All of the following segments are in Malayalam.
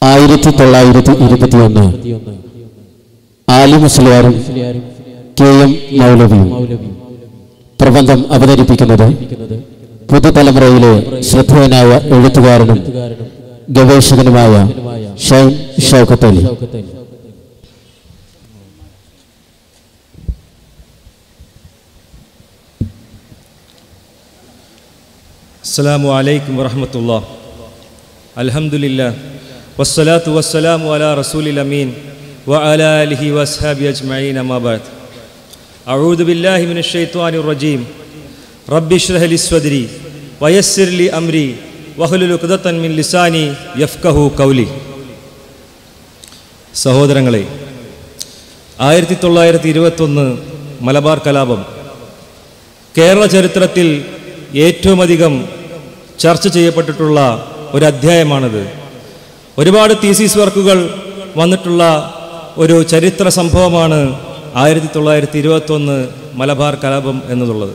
1921 ആലി മുസ്ലിയാരും കെ.എം. മൗലവിയും. പ്രബന്ധം അവതരിപ്പിക്കുന്നത് പുതുതലമുറയിലെ ശ്രദ്ധേയനായ എഴുത്തുകാരനും ഗവേഷകനുമായ ഷൈൻ ഷൗക്കത്ത് അലി. അസ്സലാമു അലൈക്കും വറഹ്മത്തുള്ളാഹി. അൽഹംദുലില്ലാഹ് വസ്സലാത്തു വസ്സലാമു അലാ റസൂലിൽ അമീൻ വഅലാ ആലിഹി വഅസ്ഹാബിഹി അജ്മഈൻ. അമ്മാ ബഅദ്. അഊദു ബില്ലാഹി മിനശ് ശൈത്വാനിർ റജീം. റബ്ബി ഇശ്റഹ് ലി സ്വദ്രി വയസ്സിർ ലി അംരി വഹ്ലുൽ ഉഖ്ദതൻ മിൻ ലിസാനി യഫ്ഖഹു ഖൗലി. സഹോദരങ്ങളെ, 1921 മലബാർ കലാപം കേരള ചരിത്രത്തിൽ ഏറ്റവും അധികം ചർച്ച ചെയ്യപ്പെട്ടിട്ടുള്ള ഒരു അധ്യായമാണിത്. ഒരുപാട് തീസിസ് വർക്കുകൾ വന്നിട്ടുള്ള ഒരു ചരിത്ര സംഭവമാണ് 1921 മലബാർ കലാപം എന്നുള്ളത്.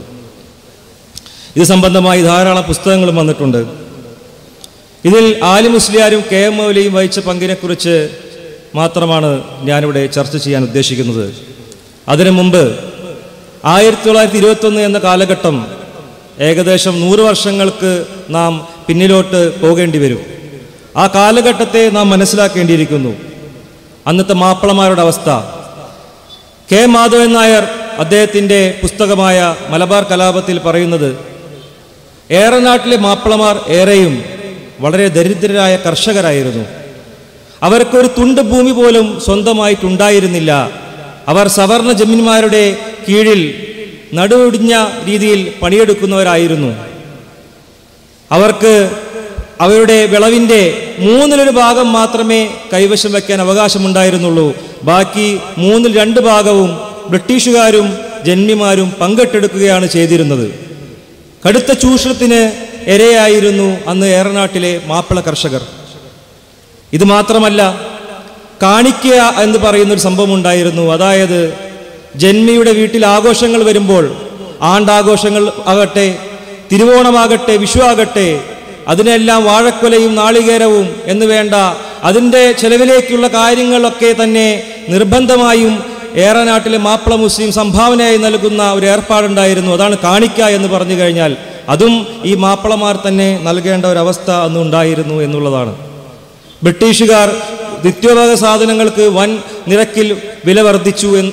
ഇത് സംബന്ധമായി ധാരാളം പുസ്തകങ്ങളും വന്നിട്ടുണ്ട്. ഇതിൽ ആലി മുസ്ലിയാരും കെ.എം. മൗലവിയും വഹിച്ച പങ്കിനെക്കുറിച്ച് മാത്രമാണ് ഞാനിവിടെ ചർച്ച ചെയ്യാൻ ഉദ്ദേശിക്കുന്നത്. അതിനു മുമ്പ് 1921 എന്ന കാലഘട്ടം ഏകദേശം 100 വർഷങ്ങൾക്ക് നാം പിന്നിലോട്ട് പോകേണ്ടി വരും. ആ കാലഘട്ടത്തെ നാം മനസ്സിലാക്കേണ്ടിയിരിക്കുന്നു. അന്നത്തെ മാപ്പിളമാരുടെ അവസ്ഥ. കെ. മാധവൻ നായർ അദ്ദേഹത്തിൻ്റെ പുസ്തകമായ മലബാർ കലാപത്തിൽ പറയുന്നത്, ഏറനാട്ടിലെ മാപ്പിളമാർ ഏറെയും വളരെ ദരിദ്രരായ കർഷകരായിരുന്നു. അവർക്കൊരു തുണ്ട് ഭൂമി പോലും സ്വന്തമായിട്ടുണ്ടായിരുന്നില്ല. അവർ സവർണ ജമീന്മാരുടെ കീഴിൽ നടുവൊടിഞ്ഞ രീതിയിൽ പണിയെടുക്കുന്നവരായിരുന്നു. അവർക്ക് അവരുടെ വിളവിൻ്റെ 1/3 ഭാഗം മാത്രമേ കൈവശം വയ്ക്കാൻ അവകാശമുണ്ടായിരുന്നുള്ളൂ. ബാക്കി 2/3 ഭാഗവും ബ്രിട്ടീഷുകാരും ജന്മിമാരും പങ്കിട്ടെടുക്കുകയാണ് ചെയ്തിരുന്നത്. കടുത്ത ചൂഷണത്തിന് ഇരയായിരുന്നു അന്ന് ഏറനാട്ടിലെ മാപ്പിള കർഷകർ. ഇത് മാത്രമല്ല, കാണിക്കുക എന്ന് പറയുന്നൊരു സംഭവം ഉണ്ടായിരുന്നു. അതായത് ജന്മിയുടെ വീട്ടിൽ ആഘോഷങ്ങൾ വരുമ്പോൾ, ആണ്ടാഘോഷങ്ങൾ ആകട്ടെ, തിരുവോണമാകട്ടെ, വിഷു ആകട്ടെ, അതിനെല്ലാം വാഴക്കൊലയും നാളികേരവും എന്ന് വേണ്ട അതിൻ്റെ ചെലവിലേക്കുള്ള കാര്യങ്ങളൊക്കെ തന്നെ നിർബന്ധമായും ഏറനാട്ടിലെ മാപ്പിള മുസ്ലിം സംഭാവനയായി നൽകുന്ന ഒരു ഏർപ്പാടുണ്ടായിരുന്നു. അതാണ് കാണിക്ക എന്ന് പറഞ്ഞു കഴിഞ്ഞാൽ. അതും ഈ മാപ്പിളമാർ തന്നെ നൽകേണ്ട ഒരവസ്ഥ അന്നുണ്ടായിരുന്നു എന്നുള്ളതാണ്. ബ്രിട്ടീഷുകാർ നിത്യോപയോഗ സാധനങ്ങൾക്ക് വൻ നിരക്കിൽ വില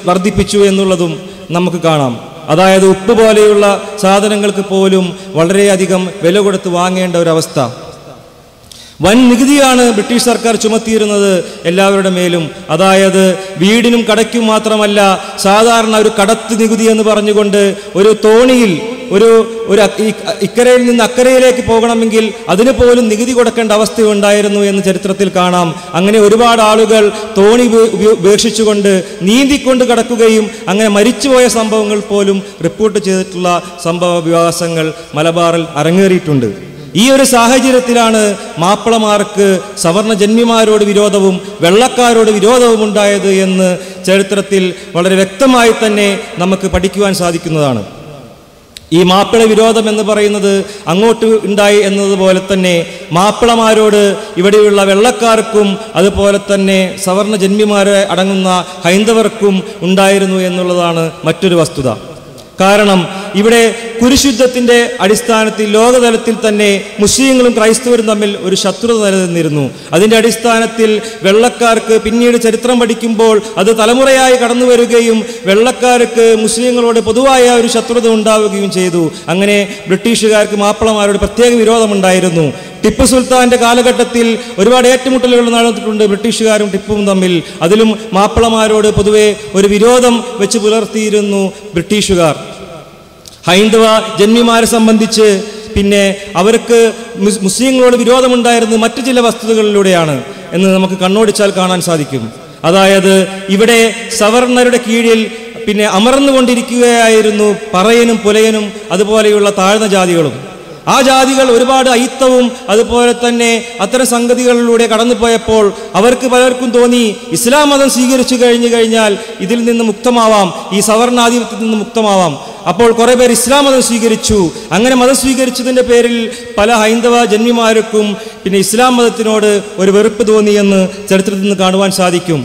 വർദ്ധിപ്പിച്ചു എന്നുള്ളതും നമുക്ക് കാണാം. അതായത് ഉപ്പ് പോലെയുള്ള സാധനങ്ങൾക്ക് പോലും വളരെയധികം വില കൊടുത്ത് വാങ്ങേണ്ട ഒരവസ്ഥ. വൻ നികുതിയാണ് ബ്രിട്ടീഷ് സർക്കാർ ചുമത്തിയിരുന്നത് എല്ലാവരുടെ മേലും. അതായത് വീടിനും കടയ്ക്കും മാത്രമല്ല, സാധാരണ ഒരു കടത്ത് നികുതി എന്ന് പറഞ്ഞുകൊണ്ട് ഒരു തോണിയിൽ ഒരു ഇക്കരയിൽ നിന്ന് അക്കരയിലേക്ക് പോകണമെങ്കിൽ അതിന് പോലും നികുതി കൊടുക്കേണ്ട അവസ്ഥയുണ്ടായിരുന്നു എന്ന് ചരിത്രത്തിൽ കാണാം. അങ്ങനെ ഒരുപാട് ആളുകൾ തോണി ഉപേക്ഷിച്ചുകൊണ്ട് നീന്തിക്കൊണ്ട് കടക്കുകയും അങ്ങനെ മരിച്ചുപോയ സംഭവങ്ങൾ പോലും റിപ്പോർട്ട് ചെയ്തിട്ടുള്ള സംഭവ വികാസങ്ങൾ മലബാറിൽ അരങ്ങേറിയിട്ടുണ്ട്. ഈ ഒരു സാഹചര്യത്തിലാണ് മാപ്പിളമാർക്ക് സവർണ ജന്മിമാരോട് വിരോധവും വെള്ളക്കാരോട് വിരോധവും ഉണ്ടായത് എന്ന് ചരിത്രത്തിൽ വളരെ വ്യക്തമായി തന്നെ നമുക്ക് പഠിക്കുവാൻ സാധിക്കുന്നതാണ്. ഈ മാപ്പിള വിരോധം എന്ന് പറയുന്നത് അങ്ങോട്ട് ഉണ്ടായി എന്നതുപോലെ തന്നെ മാപ്പിളമാരോട് ഇവിടെയുള്ള വെള്ളക്കാർക്കും അതുപോലെ തന്നെ സവർണ ജന്മിമാരെ അടങ്ങുന്ന ഹൈന്ദവർക്കും ഉണ്ടായിരുന്നു എന്നുള്ളതാണ് മറ്റൊരു വസ്തുത. കാരണം ഇവിടെ കുരിശുദ്ധത്തിൻ്റെ അടിസ്ഥാനത്തിൽ ലോകതലത്തിൽ തന്നെ മുസ്ലിങ്ങളും ക്രൈസ്തവരും തമ്മിൽ ഒരു ശത്രുത നിലനിന്നിരുന്നു. അതിൻ്റെ അടിസ്ഥാനത്തിൽ വെള്ളക്കാർക്ക് പിന്നീട് ചരിത്രം പഠിക്കുമ്പോൾ അത് തലമുറയായി കടന്നു വരികയും വെള്ളക്കാർക്ക് മുസ്ലിങ്ങളോട് പൊതുവായ ഒരു ശത്രുത ഉണ്ടാവുകയും ചെയ്തു. അങ്ങനെ ബ്രിട്ടീഷുകാർക്ക് മാപ്പിളമാരോട് പ്രത്യേക വിരോധമുണ്ടായിരുന്നു. ടിപ്പു സുൽത്താൻ്റെ കാലഘട്ടത്തിൽ ഒരുപാട് ഏറ്റുമുട്ടലുകൾ നടന്നിട്ടുണ്ട് ബ്രിട്ടീഷുകാരും ടിപ്പുവും തമ്മിൽ. അതിലും മാപ്പിളമാരോട് പൊതുവെ ഒരു വിരോധം വെച്ച് പുലർത്തിയിരുന്നു ബ്രിട്ടീഷുകാർ. ഹൈന്ദവ ജന്മിമാരെ സംബന്ധിച്ച് പിന്നെ അവർക്ക് മുസ്ലിങ്ങളോട് വിരോധമുണ്ടായിരുന്നത് മറ്റു ചില വസ്തുതകളിലൂടെയാണ് എന്ന് നമുക്ക് കണ്ണോടിച്ചാൽ കാണാൻ സാധിക്കും. അതായത് ഇവിടെ സവർണരുടെ കീഴിൽ പിന്നെ അമർന്നുകൊണ്ടിരിക്കുകയായിരുന്നു പറയനും പുലയനും അതുപോലെയുള്ള താഴ്ന്ന ജാതികളും. ആ ജാതികൾ ഒരുപാട് അയിത്തവും അതുപോലെ തന്നെ അത്തരം സംഗതികളിലൂടെ കടന്നുപോയപ്പോൾ അവർക്ക് പലർക്കും തോന്നി ഇസ്ലാം മതം സ്വീകരിച്ചു കഴിഞ്ഞാൽ ഇതിൽ നിന്ന് മുക്തമാവാം, ഈ സവർണാധിപത്യത്തിൽ നിന്ന് മുക്തമാവാം. അപ്പോൾ കുറേ പേർ ഇസ്ലാം മതം സ്വീകരിച്ചു. അങ്ങനെ മതം സ്വീകരിച്ചതിൻ്റെ പേരിൽ പല ഹൈന്ദവ ജന്മിമാർക്കും പിന്നെ ഇസ്ലാം മതത്തിനോട് ഒരു വെറുപ്പ് തോന്നിയെന്ന് ചരിത്രത്തിൽ നിന്ന് കാണുവാൻ സാധിക്കും.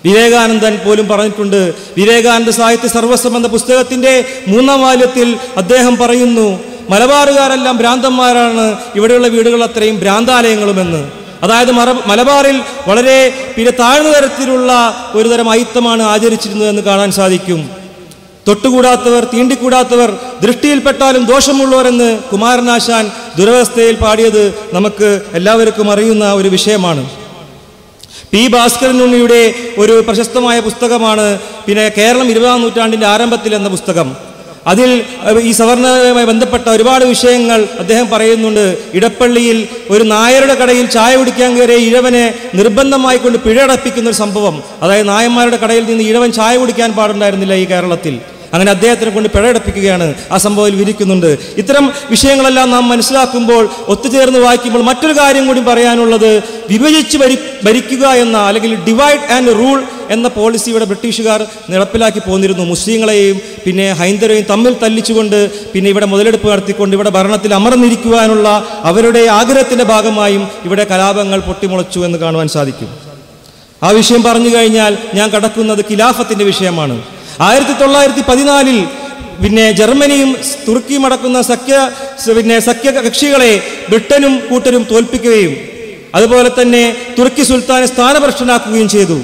വിവേകാനന്ദൻ പോലും പറഞ്ഞിട്ടുണ്ട്. വിവേകാനന്ദ സാഹിത്യ സർവസ്വം എന്ന പുസ്തകത്തിൻ്റെ 3-ാം വാല്യത്തിൽ അദ്ദേഹം പറയുന്നു, മലബാറുകാരെല്ലാം ഭ്രാന്തന്മാരാണ്, ഇവിടെയുള്ള വീടുകൾ അത്രയും ഭ്രാന്താലയങ്ങളുമെന്ന്. അതായത് മലബാറിൽ വളരെ പിന്നെ താഴ്ന്ന തരത്തിലുള്ള ഒരു തരം അയിത്തമാണ് ആചരിച്ചിരുന്നതെന്ന് കാണാൻ സാധിക്കും. തൊട്ടുകൂടാത്തവർ, തീണ്ടിക്കൂടാത്തവർ, ദൃഷ്ടിയിൽപ്പെട്ടാലും ദോഷമുള്ളവർ എന്ന് കുമാരനാശാൻ ദുരവസ്ഥയിൽ പാടിയത് നമുക്ക് എല്ലാവർക്കും അറിയുന്ന ഒരു വിഷയമാണ്. പി ഭാസ്കരൻ ഉണ്ണിയുടെ ഒരു പ്രശസ്തമായ പുസ്തകമാണ് പിന്നെ കേരളം 20-ാം നൂറ്റാണ്ടിൻ്റെ ആരംഭത്തിൽ എന്ന പുസ്തകം. അതിൽ ഈ സവർണവുമായി ബന്ധപ്പെട്ട ഒരുപാട് വിഷയങ്ങൾ അദ്ദേഹം പറയുന്നുണ്ട്. ഇടപ്പള്ളിയിൽ ഒരു നായരുടെ കടയിൽ ചായ കുടിക്കാൻ കയറിയ ഇഴവനെ നിർബന്ധമായി കൊണ്ട് പിഴയടപ്പിക്കുന്ന ഒരു സംഭവം. അതായത് നായന്മാരുടെ കടയിൽ നിന്ന് ഇഴവൻ ചായ കുടിക്കാൻ പാടുണ്ടായിരുന്നില്ല ഈ കേരളത്തിൽ. അങ്ങനെ അദ്ദേഹത്തിനെ കൊണ്ട് പിഴയടപ്പിക്കുകയാണ് ആ സംഭവത്തിൽ വിധിക്കുന്നുണ്ട്. ഇത്തരം വിഷയങ്ങളെല്ലാം നാം മനസ്സിലാക്കുമ്പോൾ, ഒത്തുചേർന്ന് വായിക്കുമ്പോൾ മറ്റൊരു കാര്യം കൂടി പറയാനുള്ളത്, വിഭജിച്ച് ഭരിക്കുക എന്ന അല്ലെങ്കിൽ ഡിവൈഡ് ആൻഡ് റൂൾ എന്ന പോളിസി ഇവിടെ ബ്രിട്ടീഷുകാർ നടപ്പിലാക്കി പോന്നിരുന്നു. മുസ്ലിങ്ങളെയും പിന്നെ ഹൈന്ദവരെയും തമ്മിൽ തല്ലിച്ചുകൊണ്ട് പിന്നെ ഇവിടെ മുതലെടുപ്പ് നടത്തിക്കൊണ്ട് ഇവിടെ ഭരണത്തിൽ അമർന്നിരിക്കുവാനുള്ള അവരുടെ ആഗ്രഹത്തിൻ്റെ ഭാഗമായും ഇവിടെ കലാപങ്ങൾ പൊട്ടിമുളച്ചു എന്ന് കാണുവാൻ സാധിക്കും. ആ വിഷയം പറഞ്ഞു കഴിഞ്ഞാൽ ഞാൻ കടക്കുന്നത് ഖിലാഫത്തിൻ്റെ വിഷയമാണ്. 1914 പിന്നെ ജർമ്മനിയും തുർക്കിയും അടക്കുന്ന സഖ്യകക്ഷികളെ ബ്രിട്ടനും കൂട്ടരും തോൽപ്പിക്കുകയും അതുപോലെ തന്നെ തുർക്കി സുൽത്താനെ സ്ഥാനഭ്രഷ്ടനാക്കുകയും ചെയ്തു.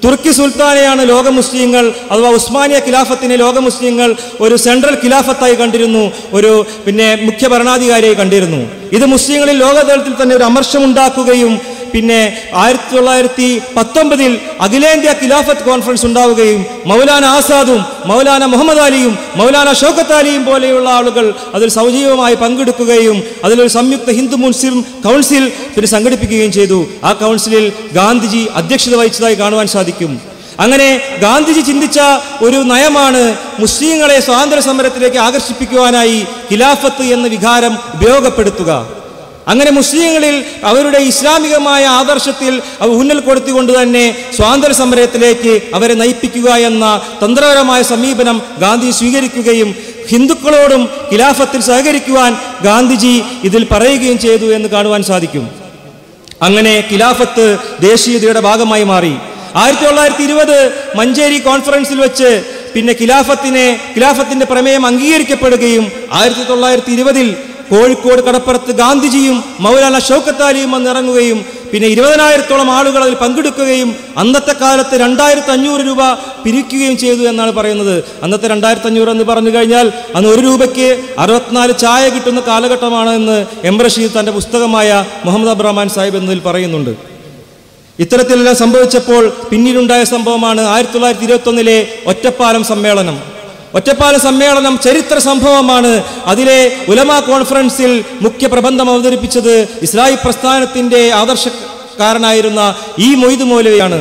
തുർക്കി സുൽത്താനെയാണ് ലോക മുസ്ലിങ്ങൾ അഥവാ ഉസ്മാനിയ ഖിലാഫത്തിനെ ലോക മുസ്ലിങ്ങൾ ഒരു സെൻട്രൽ ഖിലാഫത്തായി കണ്ടിരുന്നു, ഒരു പിന്നെ മുഖ്യ ഭരണാധികാരിയായി കണ്ടിരുന്നു. ഇത് മുസ്ലിങ്ങളിൽ ലോകതലത്തിൽ തന്നെ ഒരു അമർഷമുണ്ടാക്കുകയും പിന്നെ 1919 അഖിലേന്ത്യാ ഖിലാഫത്ത് കോൺഫറൻസ് ഉണ്ടാവുകയും മൗലാന ആസാദും മൗലാന മുഹമ്മദ് അലിയും മൗലാന ഷൗക്കത്ത് അലിയും പോലെയുള്ള ആളുകൾ അതിൽ സജീവമായി പങ്കെടുക്കുകയും അതിലൊരു സംയുക്ത ഹിന്ദു മുസ്ലിം കൗൺസിൽ പിന്നെ സംഘടിപ്പിക്കുകയും ചെയ്തു. ആ കൗൺസിലിൽ ഗാന്ധിജി അധ്യക്ഷത വഹിച്ചതായി കാണുവാൻ സാധിക്കും. അങ്ങനെ ഗാന്ധിജി ചിന്തിച്ച ഒരു നയമാണ് മുസ്ലിങ്ങളെ സ്വാതന്ത്ര്യ സമരത്തിലേക്ക് ആകർഷിപ്പിക്കുവാനായി ഖിലാഫത്ത് എന്ന വികാരം ഉപയോഗപ്പെടുത്തുക. അങ്ങനെ മുസ്ലിങ്ങളിൽ അവരുടെ ഇസ്ലാമികമായ ആദർശത്തിൽ ഊന്നൽ കൊടുത്തുകൊണ്ട് തന്നെ സ്വാതന്ത്ര്യ സമരത്തിലേക്ക് അവരെ നയിപ്പിക്കുക എന്ന തന്ത്രപരമായ സമീപനം ഗാന്ധി സ്വീകരിക്കുകയും ഹിന്ദുക്കളോടും ഖിലാഫത്തിൽ സഹകരിക്കുവാൻ ഗാന്ധിജി ഇതിൽ പറയുകയും ചെയ്തു എന്ന് കാണുവാൻ സാധിക്കും. അങ്ങനെ ഖിലാഫത്ത് ദേശീയതയുടെ ഭാഗമായി മാറി. 1920 മഞ്ചേരി കോൺഫറൻസിൽ വെച്ച് പിന്നെ ഖിലാഫത്തിന്റെ പ്രമേയം അംഗീകരിക്കപ്പെടുകയും 1920 കോഴിക്കോട് കടപ്പുറത്ത് ഗാന്ധിജിയും മൗലാന ഷൗക്കത്ത് അലിയും വന്നിറങ്ങുകയും പിന്നെ 20,000-ഓളം ആളുകൾ അതിൽ പങ്കെടുക്കുകയും അന്നത്തെ കാലത്ത് 2,500 രൂപ പിരിക്കുകയും ചെയ്തു എന്നാണ് പറയുന്നത്. അന്നത്തെ 2,500 എന്ന് പറഞ്ഞു കഴിഞ്ഞാൽ അന്ന് 1 രൂപയ്ക്ക് 64 ചായ കിട്ടുന്ന കാലഘട്ടമാണ് എന്ന് എം റഷീദ് തൻ്റെ പുസ്തകമായ മുഹമ്മദ് അബ്രഹ്മാൻ സാഹിബ് എന്നതിൽ പറയുന്നുണ്ട്. ഇത്തരത്തിലെല്ലാം സംഭവിച്ചപ്പോൾ പിന്നീടുണ്ടായ സംഭവമാണ് 1921 ഒറ്റപ്പാലം സമ്മേളനം. ഒറ്റപ്പാലം സമ്മേളനം ചരിത്ര സംഭവമാണ്. അതിലെ ഉലമാ കോൺഫറൻസിൽ മുഖ്യ പ്രബന്ധം അവതരിപ്പിച്ചത് ഇസ്ലാഹി പ്രസ്ഥാനത്തിന്റെ ആദർശക്കാരനായിരുന്ന ഈ മൊയ്ദ് മൗലവിയാണ്.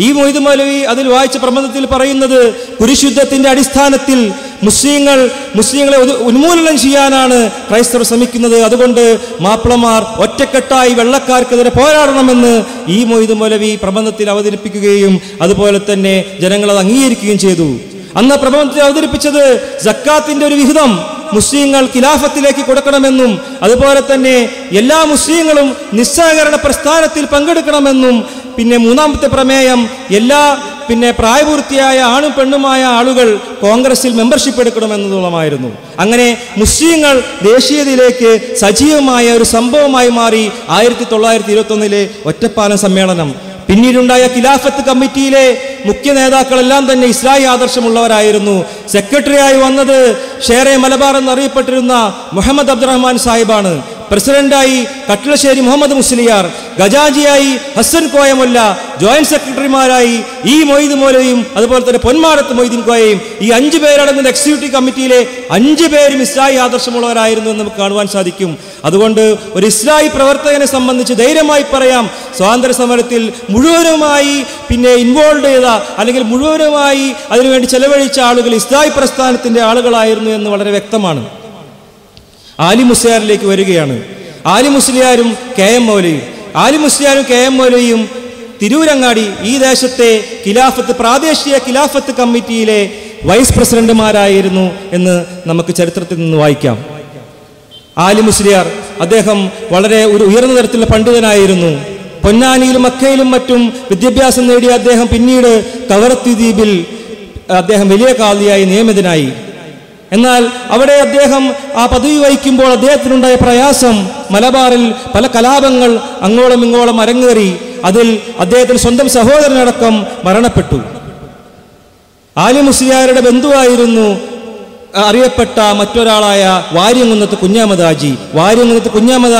ഈ മൊയ്ദ് മൗലവി അതിൽ വായിച്ച പ്രബന്ധത്തിൽ പറയുന്നത്, കുരിശുദ്ധത്തിന്റെ അടിസ്ഥാനത്തിൽ മുസ്ലിങ്ങളെ ഉന്മൂലനം ചെയ്യാനാണ് ക്രൈസ്തവർ ശ്രമിക്കുന്നത്. അതുകൊണ്ട് മാപ്പിളമാർ ഒറ്റക്കെട്ടായി വെള്ളക്കാർക്കെതിരെ പോരാടണമെന്ന് ഈ മൊയ്ദ് മൗലവി പ്രബന്ധത്തിൽ അവതരിപ്പിക്കുകയും അതുപോലെ തന്നെ ജനങ്ങളത് അംഗീകരിക്കുകയും ചെയ്തു. അന്ന് പ്രബന്ധത്തിൽ അവതരിപ്പിച്ചത് സക്കാത്തിന്റെ ഒരു വിഹിതം മുസ്ലിങ്ങൾ ഖിലാഫത്തിലേക്ക് കൊടുക്കണമെന്നും അതുപോലെ തന്നെ എല്ലാ മുസ്ലിങ്ങളും നിസ്സഹകരണ പ്രസ്ഥാനത്തിൽ പങ്കെടുക്കണമെന്നും പിന്നെ 3-ാമത്തെ പ്രമേയം എല്ലാ പിന്നെ പ്രായപൂർത്തിയായ ആണും പെണ്ണുമായ ആളുകൾ കോൺഗ്രസിൽ മെമ്പർഷിപ്പ് എടുക്കണമെന്നതുള്ളമായിരുന്നു. അങ്ങനെ മുസ്ലിങ്ങൾ ദേശീയതയിലേക്ക് സജീവമായ ഒരു സംഭവമായി മാറി 1921 ഒറ്റപ്പാലം സമ്മേളനം. പിന്നീടുണ്ടായ ഖിലാഫത്ത് കമ്മിറ്റിയിലെ മുഖ്യ നേതാക്കളെല്ലാം തന്നെ ഇസ്ലാഹി ആദർശമുള്ളവരായിരുന്നു. സെക്രട്ടറിയായി വന്നത് ഷേറെ മലബാർ എന്നറിയപ്പെട്ടിരുന്ന മുഹമ്മദ് അബ്ദുറഹ്മാൻ സാഹിബാണ്. പ്രസിഡന്റായി കട്ടിളശ്ശേരി മുഹമ്മദ് മുസ്ലിയാർ, ഖജാജിയായി ഹസൻ കോയമൊല്ല, ജോയിന്റ് സെക്രട്ടറിമാരായി ഈ മൊയ്ദ് മൗലവിയും അതുപോലെ തന്നെ പൊന്മാടത്ത് മൊയ്തീൻ കോയയും, ഈ 5 പേരടങ്ങുന്ന എക്സിക്യൂട്ടീവ് കമ്മിറ്റിയിലെ 5 പേരും ഇസ്ലാഹി ആദർശമുള്ളവരായിരുന്നു എന്ന് നമുക്ക് കാണുവാൻ സാധിക്കും. അതുകൊണ്ട് ഒരു ഇസ്ലാഹി പ്രവർത്തകനെ സംബന്ധിച്ച് ധൈര്യമായി പറയാം, സ്വാതന്ത്ര്യ സമരത്തിൽ മുഴുവനുമായി പിന്നെ ഇൻവോൾവ് ചെയ്ത അല്ലെങ്കിൽ മുഴുവനുമായി അതിനുവേണ്ടി ചെലവഴിച്ച ആളുകൾ ഇസ്ലാഹി പ്രസ്ഥാനത്തിന്റെ ആളുകളായിരുന്നു എന്ന് വളരെ വ്യക്തമാണ്. ആലി മുസ്ലിയാരിലേക്ക് വരികയാണ്. ആലി മുസ്ലിയാരും കെ എം മൗലവിയും തിരൂരങ്ങാടി ഈ ദേശത്തെ ഖിലാഫത്ത് പ്രാദേശിക ഖിലാഫത്ത് കമ്മിറ്റിയിലെ വൈസ് പ്രസിഡന്റുമാരായിരുന്നു എന്ന് നമുക്ക് ചരിത്രത്തിൽ നിന്ന് വായിക്കാം. ആലി മുസ്ലിയാർ അദ്ദേഹം വളരെ ഒരു ഉയർന്ന തരത്തിലുള്ള പണ്ഡിതനായിരുന്നു. പൊന്നാനിയിലും മക്കയിലും മറ്റും വിദ്യാഭ്യാസം നേടിയ അദ്ദേഹം പിന്നീട് കവറത്തി ദ്വീപിൽ അദ്ദേഹം വലിയ ഖാദിയായി നിയമിതനായി. എന്നാൽ അവിടെ അദ്ദേഹം ആ പദവി വഹിക്കുമ്പോൾ അദ്ദേഹത്തിനുണ്ടായ പ്രയാസം, മലബാറിൽ പല കലാപങ്ങൾ അങ്ങോളം ഇങ്ങോളം അരങ്ങേറി. അതിൽ അദ്ദേഹത്തിന് സ്വന്തം സഹോദരനടക്കം മരണപ്പെട്ടു. ആലി മുസ്ലിയാരുടെ ബന്ധുവായിരുന്നു അറിയപ്പെട്ട മറ്റൊരാളായ വാര്യംകുന്നത്ത് കുഞ്ഞാമദ്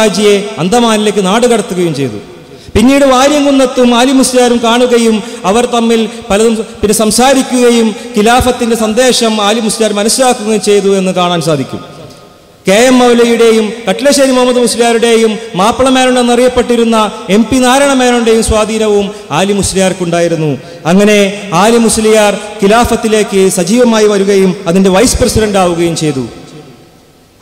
ഹാജിയെ അന്തമാനിലേക്ക് നാടുകടത്തുകയും ചെയ്തു. പിന്നീട് വാര്യംകുന്നത്തും ആലി മുസ്ലിയാരും കാണുകയും അവർ തമ്മിൽ പലതും പിന്നെ സംസാരിക്കുകയും ഖിലാഫത്തിന്റെ സന്ദേശം ആലി മുസ്ലിയാർ മനസ്സിലാക്കുകയും ചെയ്തു എന്ന് കാണാൻ സാധിക്കും. കെ എം മൗലവിയുടെയും കട്ടിലശ്ശേരി മുഹമ്മദ് മുസ്ലിയാരുടെയും മാപ്പിള മേനോൻ എന്നറിയപ്പെട്ടിരുന്ന MP നാരായണ മേനോന്റെയും സ്വാധീനവും ആലി മുസ്ലിയാർക്കുണ്ടായിരുന്നു. അങ്ങനെ ആലി മുസ്ലിയാർ ഖിലാഫത്തിലേക്ക് സജീവമായി വരികയും അതിന്റെ വൈസ് പ്രസിഡന്റ് ആവുകയും ചെയ്തു.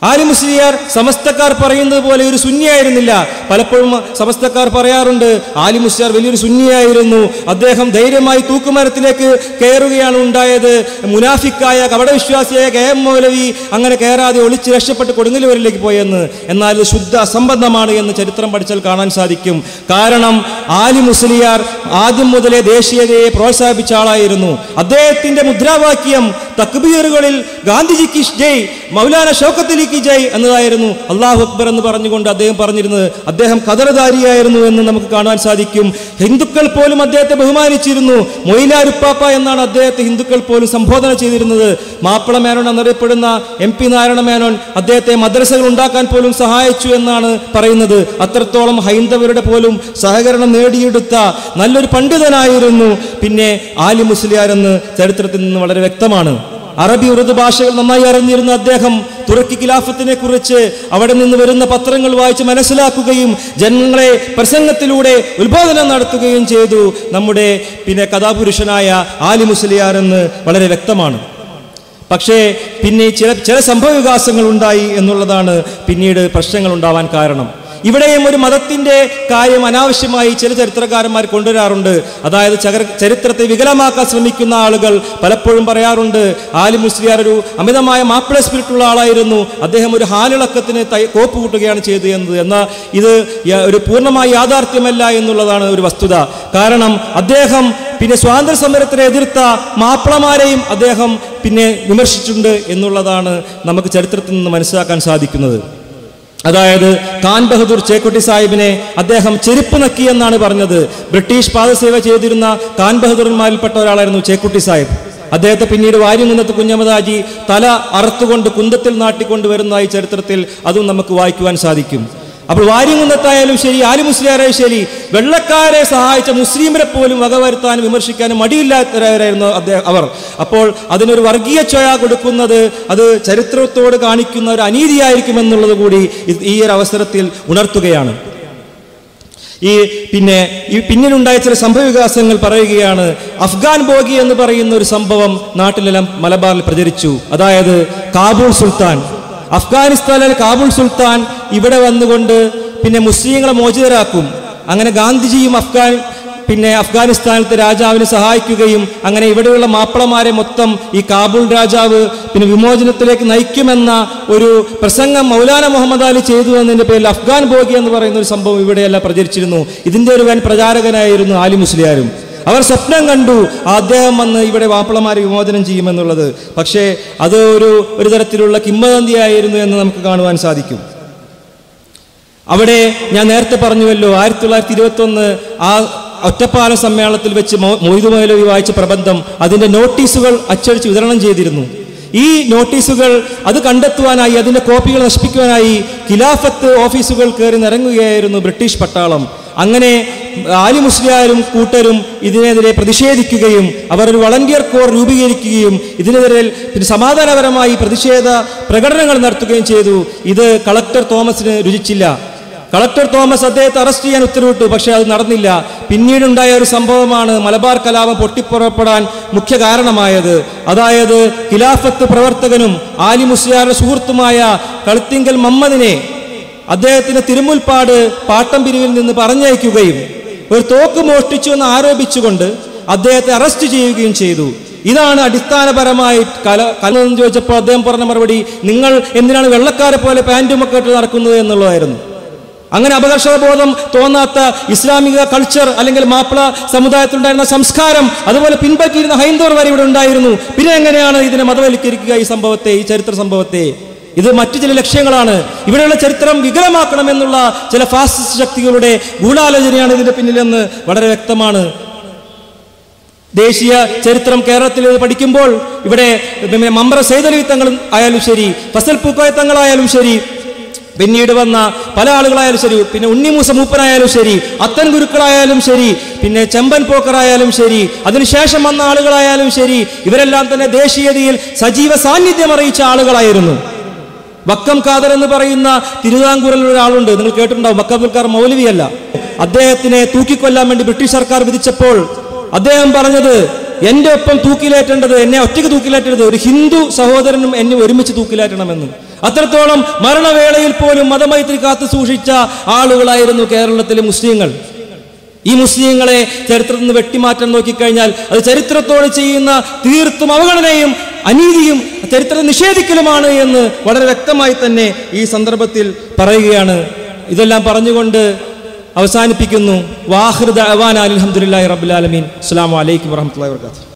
ആലി മുസ്ലിയാർ സമസ്തക്കാർ പറയുന്നത് പോലെ ഒരു സുന്നിയായിരുന്നില്ല. പലപ്പോഴും സമസ്തക്കാർ പറയാറുണ്ട് ആലി മുസ്ലിയാർ വലിയൊരു സുന്നിയായിരുന്നു, അദ്ദേഹം ധൈര്യമായി തൂക്കുമരത്തിലേക്ക് കയറുകയാണ് ഉണ്ടായത്, മുനാഫിക്കായ കപടവിശ്വാസിയായ കെ എം മൗലവി അങ്ങനെ കയറാതെ ഒളിച്ച് രക്ഷപ്പെട്ട് കൊടുങ്ങല്ലൂരിലേക്ക് പോയെന്ന്. എന്നാൽ ഇത് ശുദ്ധ അസംബന്ധമാണ് എന്ന് ചരിത്രം പഠിച്ചാൽ കാണാൻ സാധിക്കും. കാരണം ആലി മുസ്ലിയാർ ആദ്യം മുതലേ ദേശീയതയെ പ്രോത്സാഹിപ്പിച്ച ആളായിരുന്നു. അദ്ദേഹത്തിന്റെ മുദ്രാവാക്യം തക്ബീറുകളിൽ ഗാന്ധിജിക്ക് ജയ്, മൗലാന ഷൗക്കത്ത് അലിക്ക് ജയ് എന്നതായിരുന്നു. അല്ലാഹു അക്ബർ എന്ന് പറഞ്ഞുകൊണ്ട് അദ്ദേഹം പറഞ്ഞിരുന്നത്. അദ്ദേഹം ഖദർദാരിയായിരുന്നു എന്ന് നമുക്ക് കാണാൻ സാധിക്കും. ഹിന്ദുക്കൾ പോലും അദ്ദേഹത്തെ ബഹുമാനിച്ചിരുന്നു. മൊയ്ലാരുപ്പാപ്പ എന്നാണ് അദ്ദേഹത്തെ ഹിന്ദുക്കൾ പോലും സംബോധന ചെയ്തിരുന്നത്. മാപ്പിള മേനോൻ എന്നറിയപ്പെടുന്ന MP നാരായണ മേനോൻ അദ്ദേഹത്തെ മദ്രസകൾ ഉണ്ടാക്കാൻ പോലും സഹായിച്ചു എന്നാണ് പറയുന്നത്. അത്രത്തോളം ഹൈന്ദവരുടെ പോലും സഹകരണം നേടിയെടുത്ത നല്ലൊരു പണ്ഡിതനായിരുന്നു പിന്നെ ആലി മുസ്ലിയാർ എന്ന് ചരിത്രത്തിൽ നിന്ന് വളരെ വ്യക്തമാണ്. അറബി ഉറുദു ഭാഷകൾ നന്നായി അറിഞ്ഞിരുന്ന അദ്ദേഹം തുർക്കി ഖിലാഫത്തിനെ കുറിച്ച് അവിടെ നിന്ന് വരുന്ന പത്രങ്ങൾ വായിച്ച് മനസ്സിലാക്കുകയും ജനങ്ങളെ പ്രസംഗത്തിലൂടെ ഉത്ബോധനം നടത്തുകയും ചെയ്തു. നമ്മുടെ പിന്നെ കഥാപുരുഷനായ ആലി മുസ്ലിയാർ എന്ന് വളരെ വ്യക്തമാണ്. പക്ഷേ പിന്നെ ചില സംഭവ വികാസങ്ങൾ ഉണ്ടായി എന്നുള്ളതാണ് പിന്നീട് പ്രശ്നങ്ങൾ ഉണ്ടാവാൻ കാരണം. ഇവിടെയും ഒരു മതത്തിന്റെ കാര്യം അനാവശ്യമായി ചില ചരിത്രകാരന്മാർ കൊണ്ടുവരാറുണ്ട്. അതായത് ചരിത്രത്തെ വികലമാക്കാൻ ശ്രമിക്കുന്ന ആളുകൾ പലപ്പോഴും പറയാറുണ്ട് ആലി മുസ്ലിയാർ ഒരു അമിതമായ മാപ്പിള സ്പിരിറ്റുള്ള ആളായിരുന്നു, അദ്ദേഹം ഒരു ഹാലിളക്കത്തിന് കോപ്പ് കൂട്ടുകയാണ് ചെയ്തത് എന്നത്. എന്നാൽ ഇത് ഒരു പൂർണ്ണമായി യാഥാർത്ഥ്യമല്ല എന്നുള്ളതാണ് ഒരു വസ്തുത. കാരണം അദ്ദേഹം പിന്നെ സ്വാതന്ത്ര്യ സമരത്തിനെ എതിർത്ത മാപ്പിളമാരെയും അദ്ദേഹം പിന്നെ വിമർശിച്ചിട്ടുണ്ട് എന്നുള്ളതാണ് നമുക്ക് ചരിത്രത്തിൽ നിന്ന് മനസ്സിലാക്കാൻ സാധിക്കുന്നത്. അതായത് ഖാൻ ബഹദൂർ ചേക്കുട്ടി സാഹിബിനെ അദ്ദേഹം ചെരുപ്പ് നക്കി എന്നാണ് പറഞ്ഞത്. ബ്രിട്ടീഷ് പാദസേവ ചെയ്തിരുന്ന ഖാൻ ബഹദൂർമാരിൽപ്പെട്ട ഒരാളായിരുന്നു ചേക്കുട്ടി സാഹിബ്. അദ്ദേഹത്തെ പിന്നീട് വാര്യംകുന്നത്ത് കുഞ്ഞഹമ്മദ് ഹാജി തല അറുത്തുകൊണ്ട് കുന്തത്തിൽ നാട്ടിക്കൊണ്ട് വരുന്നതായി ചരിത്രത്തിൽ അതും നമുക്ക് വായിക്കുവാൻ സാധിക്കും. അപ്പോൾ വാര്യംകുന്നത്തായാലും ശരി ആലി മുസ്ലിയാരായാലും ശരി വെള്ളക്കാരെ സഹായിച്ച മുസ്ലിമിനെ പോലും വകവരുത്താനും വിമർശിക്കാനും മടിയില്ലാത്തവരായിരുന്നു അവർ. അപ്പോൾ അതിനൊരു വർഗീയ ചോയ കൊടുക്കുന്നത് അത് ചരിത്രത്തോട് കാണിക്കുന്ന ഒരു അനീതിയായിരിക്കുമെന്നുള്ളത് കൂടി ഈ ഒരു അവസരത്തിൽ ഉണർത്തുകയാണ്. പിന്നിലുണ്ടായ ചില സംഭവ വികാസങ്ങൾ പറയുകയാണ്. അഫ്ഗാൻ ബോഗി എന്ന് പറയുന്ന ഒരു സംഭവം നാട്ടിലെല്ലാം മലബാറിൽ പ്രചരിച്ചു. അതായത് കാബൂൾ സുൽത്താൻ, അഫ്ഗാനിസ്ഥാനിലെ കാബൂൾ സുൽത്താൻ ഇവിടെ വന്നുകൊണ്ട് പിന്നെ മുസ്ലിങ്ങളെ മോചിതരാക്കും. അങ്ങനെ ഗാന്ധിജിയും അഫ്ഗാനിസ്ഥാനത്തെ രാജാവിനെ സഹായിക്കുകയും അങ്ങനെ ഇവിടെയുള്ള മാപ്പിളമാരെ മൊത്തം ഈ കാബൂൾ രാജാവ് പിന്നെ വിമോചനത്തിലേക്ക് നയിക്കുമെന്ന ഒരു പ്രസംഗം മൗലാന മുഹമ്മദ് അലി ചെയ്തു എന്നതിന്റെ പേരിൽ അഫ്ഗാൻ ബോഗി എന്ന് പറയുന്ന ഒരു സംഭവം ഇവിടെയെല്ലാം പ്രചരിച്ചിരുന്നു. ഇതിന്റെ ഒരു വൻ പ്രചാരകനായിരുന്നു ആലി മുസ്ലിയാരും. അവർ സ്വപ്നം കണ്ടു അദ്ദേഹം വന്ന് ഇവിടെ മാപ്പിളമാരെ വിമോചനം ചെയ്യുമെന്നുള്ളത്. പക്ഷേ അത് ഒരു തരത്തിലുള്ള കിംവദന്തിയായിരുന്നു എന്ന് നമുക്ക് കാണുവാൻ സാധിക്കും. അവിടെ ഞാൻ നേരത്തെ പറഞ്ഞുവല്ലോ 1921 ആ ഒറ്റപ്പാലം സമ്മേളനത്തിൽ വെച്ച് മൊയ്തു മൗലവി വായിച്ച പ്രബന്ധം അതിന്റെ നോട്ടീസുകൾ അച്ചടിച്ച് വിതരണം ചെയ്തിരുന്നു. ഈ നോട്ടീസുകൾ അത് കണ്ടെത്തുവാനായി അതിന്റെ കോപ്പികൾ നശിപ്പിക്കുവാനായി ഖിലാഫത്ത് ഓഫീസുകൾ കയറി നിറങ്ങുകയായിരുന്നു ബ്രിട്ടീഷ് പട്ടാളം. അങ്ങനെ ആലി മുസ്ലിയാരും കൂട്ടരും ഇതിനെതിരെ പ്രതിഷേധിക്കുകയും അവർ ഒരു വളണ്ടിയർ കോർ രൂപീകരിക്കുകയും ഇതിനെതിരെ സമാധാനപരമായി പ്രതിഷേധ പ്രകടനങ്ങൾ നടത്തുകയും ചെയ്തു. ഇത് കളക്ടർ തോമസിന് രുചിച്ചില്ല. കളക്ടർ തോമസ് അദ്ദേഹത്തെ അറസ്റ്റ് ചെയ്യാൻ ഉത്തരവിട്ടു. പക്ഷേ അത് നടന്നില്ല. പിന്നീടുണ്ടായ ഒരു സംഭവമാണ് മലബാർ കലാപം പൊട്ടിപ്പുറപ്പെടാൻ മുഖ്യ കാരണമായത്. അതായത് ഖിലാഫത്ത് പ്രവർത്തകനും ആലി മുസ്ലിയാരുടെ സുഹൃത്തുമായ കളുത്തിങ്കൽ മമ്മദിനെ അദ്ദേഹത്തിന്റെ തിരുമുൽപ്പാട് പാട്ടം പിരിവിൽ നിന്ന് പറഞ്ഞയക്കുകയും ഒരു തോക്ക് മോഷ്ടിച്ചു എന്ന് ആരോപിച്ചുകൊണ്ട് അദ്ദേഹത്തെ അറസ്റ്റ് ചെയ്യുകയും ചെയ്തു. ഇതാണ് അടിസ്ഥാനപരമായി കലമെന്ന് ചോദിച്ചപ്പോൾ അദ്ദേഹം പറഞ്ഞ മറുപടി, നിങ്ങൾ എന്തിനാണ് വെള്ളക്കാരെ പോലെ പാൻറ്റുമൊക്കെ ഇട്ട് നടക്കുന്നത് എന്നുള്ളതായിരുന്നു. അങ്ങനെ അപകർഷബോധം തോന്നാത്ത ഇസ്ലാമിക കൾച്ചർ അല്ലെങ്കിൽ മാപ്പിള സമുദായത്തിലുണ്ടായിരുന്ന സംസ്കാരം അതുപോലെ പിൻപറ്റിയിരുന്ന ഹൈന്ദവർ വരെ ഇവിടെ ഉണ്ടായിരുന്നു. പിന്നെ എങ്ങനെയാണ് ഇതിനെ മതവൽക്കരിക്കുക? ഈ സംഭവത്തെ, ഈ ചരിത്ര സംഭവത്തെ, ഇത് മറ്റു ചില ലക്ഷ്യങ്ങളാണ്. ഇവിടെയുള്ള ചരിത്രം വികലമാക്കണമെന്നുള്ള ചില ഫാസിസ്റ്റ് ശക്തികളുടെ ഗൂഢാലോചനയാണ് ഇതിന്റെ പിന്നിലെന്ന് വളരെ വ്യക്തമാണ്. ദേശീയ ചരിത്രം കേരളത്തിൽ പഠിക്കുമ്പോൾ ഇവിടെ മമ്പ്ര സൈദലവി തങ്ങൾ ആയാലും ശരി, ഫസൽ പൂക്കോയ തങ്ങളായാലും ശരി, പിന്നീട് വന്ന പല ആളുകളായാലും ശരി, പിന്നെ ഉണ്ണിമൂസ മൂപ്പനായാലും ശരി, അത്തൻ ഗുരുക്കളായാലും ശരി, പിന്നെ ചെമ്പൻ പോക്കറായാലും ശരി, അതിനുശേഷം വന്ന ആളുകളായാലും ശരി, ഇവരെല്ലാം തന്നെ ദേശീയതയിൽ സജീവ സാന്നിധ്യം അറിയിച്ച ആളുകളായിരുന്നു. വക്കം ഖാദർ എന്ന് പറയുന്ന തിരുവിതാംകൂറിൽ ഒരാളുണ്ട്, നിങ്ങൾ കേട്ടിട്ടുണ്ടാവും. വക്കം അബ്ദുൽ ഖാദർ മൗലവിയല്ല. അദ്ദേഹത്തിനെ തൂക്കിക്കൊല്ലാൻ വേണ്ടി ബ്രിട്ടീഷ് സർക്കാർ വിധിച്ചപ്പോൾ അദ്ദേഹം പറഞ്ഞത്, എന്റെ ഒപ്പം തൂക്കിലേറ്റേണ്ടത്, എന്നെ ഒറ്റയ്ക്ക് തൂക്കിലേറ്റരുത്, ഒരു ഹിന്ദു സഹോദരനും എന്നെ ഒരുമിച്ച് തൂക്കിലേറ്റണമെന്ന്. അത്രത്തോളം മരണവേളയിൽ പോലും മതമൈത്രി കാത്തു സൂക്ഷിച്ച ആളുകളായിരുന്നു കേരളത്തിലെ മുസ്ലിങ്ങൾ. ഈ മുസ്ലിങ്ങളെ ചരിത്രത്തിൽ നിന്ന് വെട്ടിമാറ്റാൻ നോക്കിക്കഴിഞ്ഞാൽ അത് ചരിത്രത്തോട് ചെയ്യുന്ന തീർത്തും അവഗണനയും അനീതിയും ചരിത്ര നിഷേധിക്കലുമാണ് എന്ന് വളരെ വ്യക്തമായി തന്നെ ഈ സന്ദർഭത്തിൽ പറയുകയാണ്. ഇതെല്ലാം പറഞ്ഞുകൊണ്ട് അവസാനിപ്പിക്കുന്നു. വാഹിർ ദഅവാന അൽഹംദുലില്ലാഹി റബ്ബിൽ ആലമീൻ. അസ്സലാമു അലൈക്കും വറഹ്മത്തുള്ളാഹി വബറകാതുഹു.